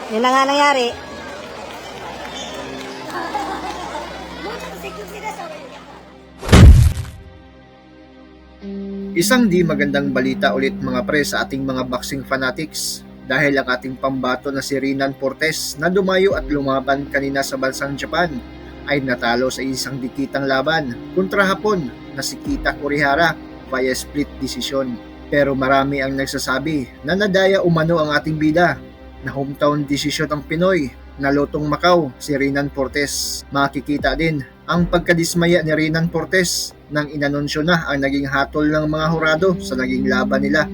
Yun na nga nangyari. Isang di magandang balita ulit mga pre sa ating mga boxing fanatics dahil ang ating pambato na si Renan Portes na dumayo at lumaban kanina sa bansang Japan ay natalo sa isang dikitang laban kontra Hapon na si Kita Kurihara via split decision. Pero marami ang nagsasabi na nadaya umano ang ating bida na hometown decision ang Pinoy na lotong Macau si Renan Portes. Makikita din ang pagkadismaya ni Renan Portes nang inanunsyo na ang naging hatol ng mga hurado sa naging laban nila.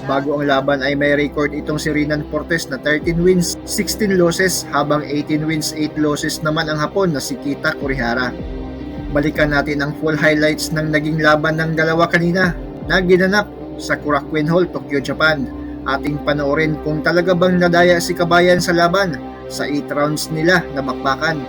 Bago ang laban ay may record itong si Renan Portes na 13 wins, 16 losses habang 18 wins, 8 losses naman ang Hapon na si Kita Kurihara. Balikan natin ang full highlights ng naging laban ng dalawa kanina na ginanap sa Korakuen Hall, Tokyo, Japan. Ating panoorin kung talaga bang nadaya si Kabayan sa laban sa 8 rounds nila na bakbakan.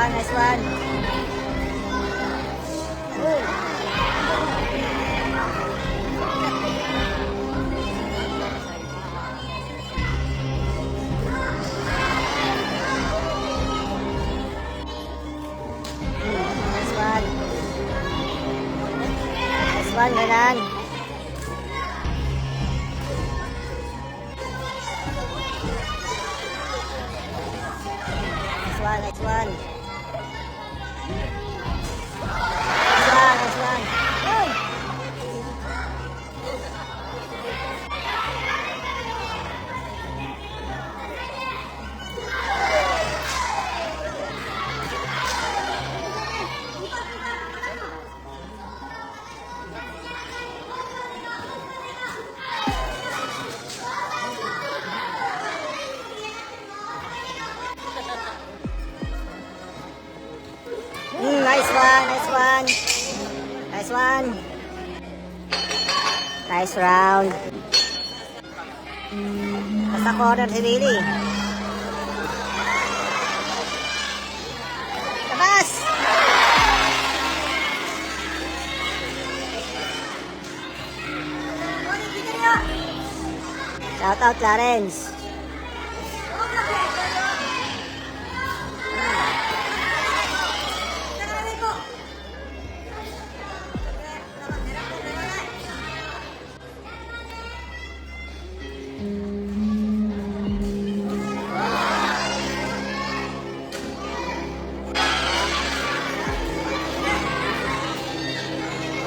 Nice one. Nice one, Renan. Nice one. Nice one, nice one. Nice one. Nice round. Nasa corner si Willie. Labas! Shout out Clarence.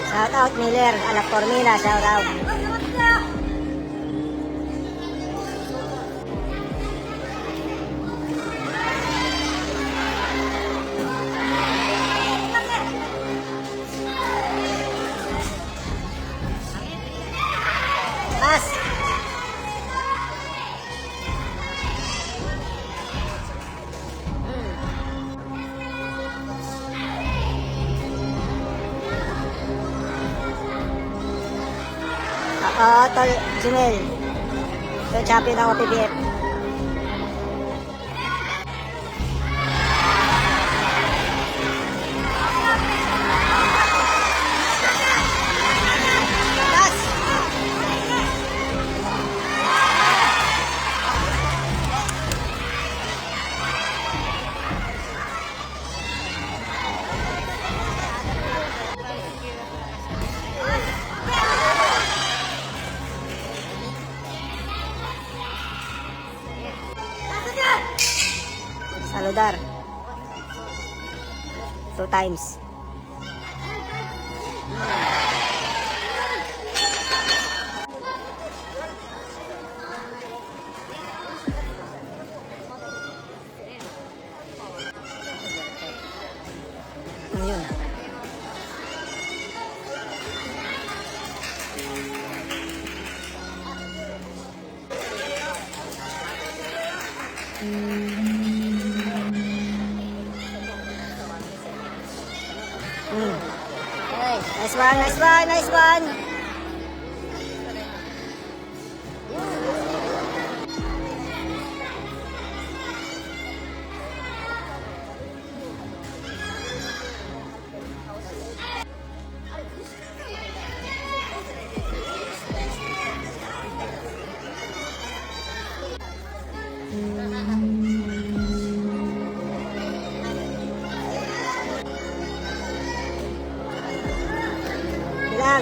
Shout out Miller, Alak Formila, shout out. Pas. Tol, Junel. So, champion ako PBF. Pas. Saludar. 2 times. Ayun. Nice one, nice one, nice one.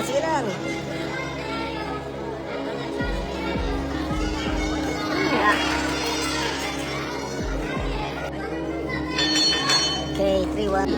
Sige lang. Okay, 3-1.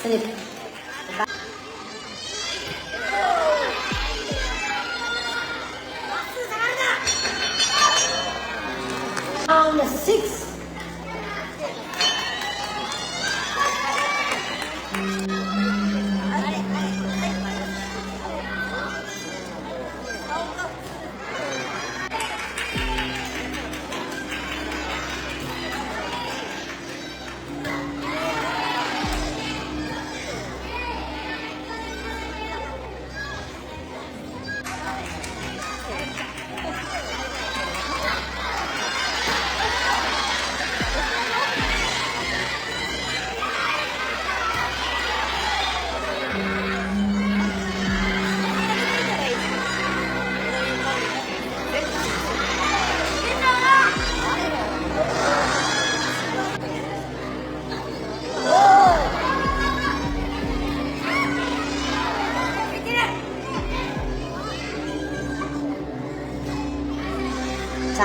Slip. Round 6.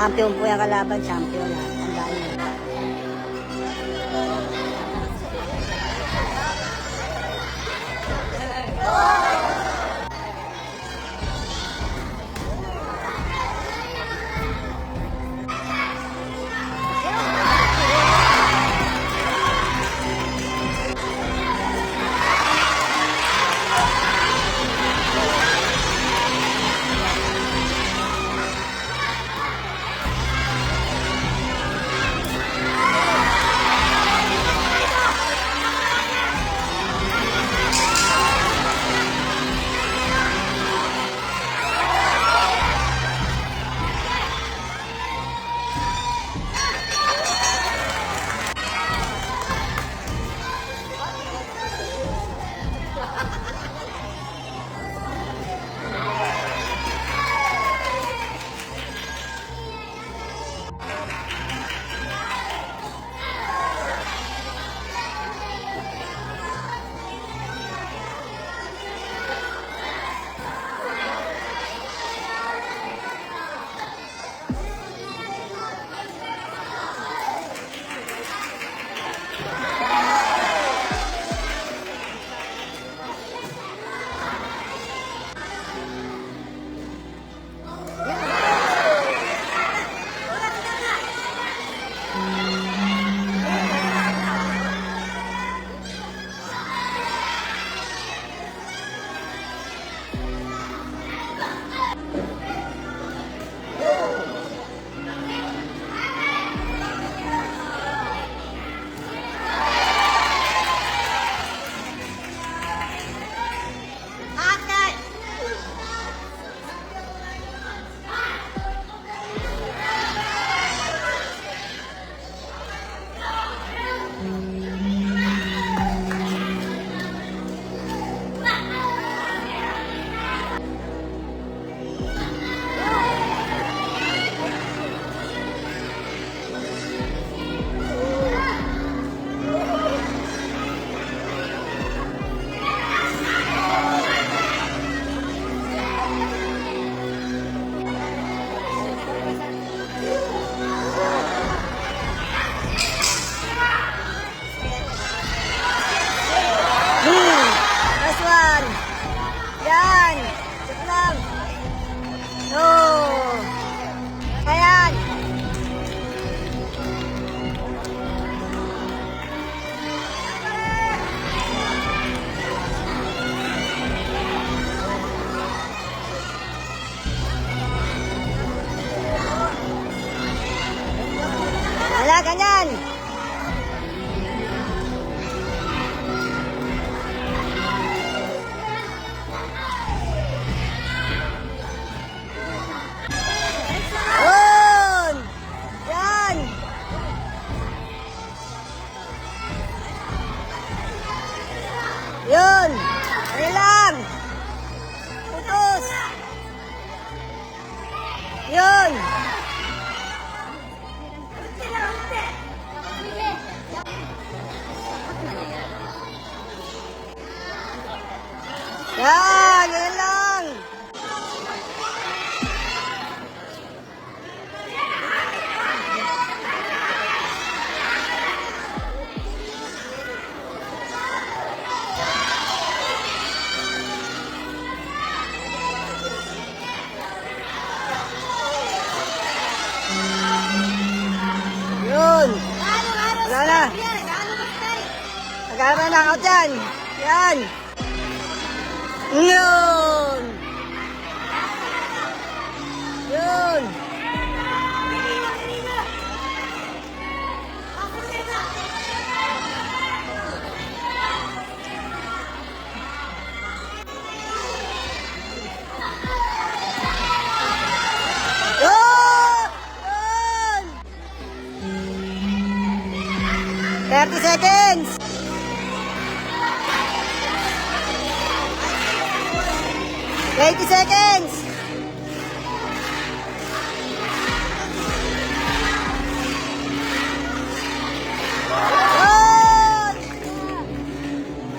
Champion po yung kalaban, champion ha. Tandaan nyo. Last one. Yan. Sit lang. No. Ayan. Wala, ganyan. Yun! Yan! Yun! Ayun lang! Putos! Yun! Yan! Yan lang! Yun! Wala na! Nagkaroon na ako dyan! Yan! Yun! Yun! Yun! 30 seconds! 80 seconds! Yun!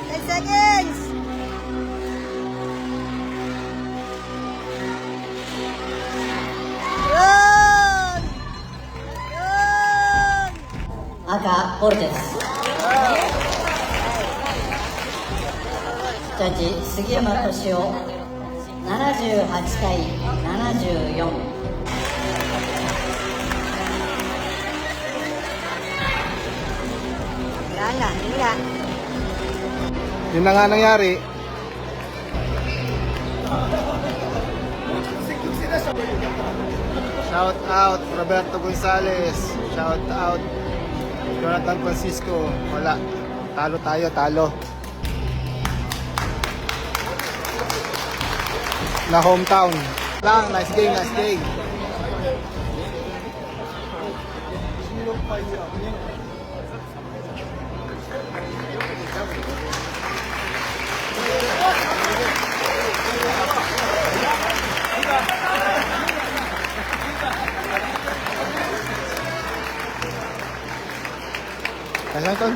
10 seconds! Yun! ポルテです。ジャッジ杉山敏夫78対74。Yun nga. Yun na nga nangyari. Shout out Roberto Gonzalez. Shout out Jonathan Francisco. Wala. Talo tayo, talo. Na hometown. Lang, nice game, nice game. Kailan, Ton?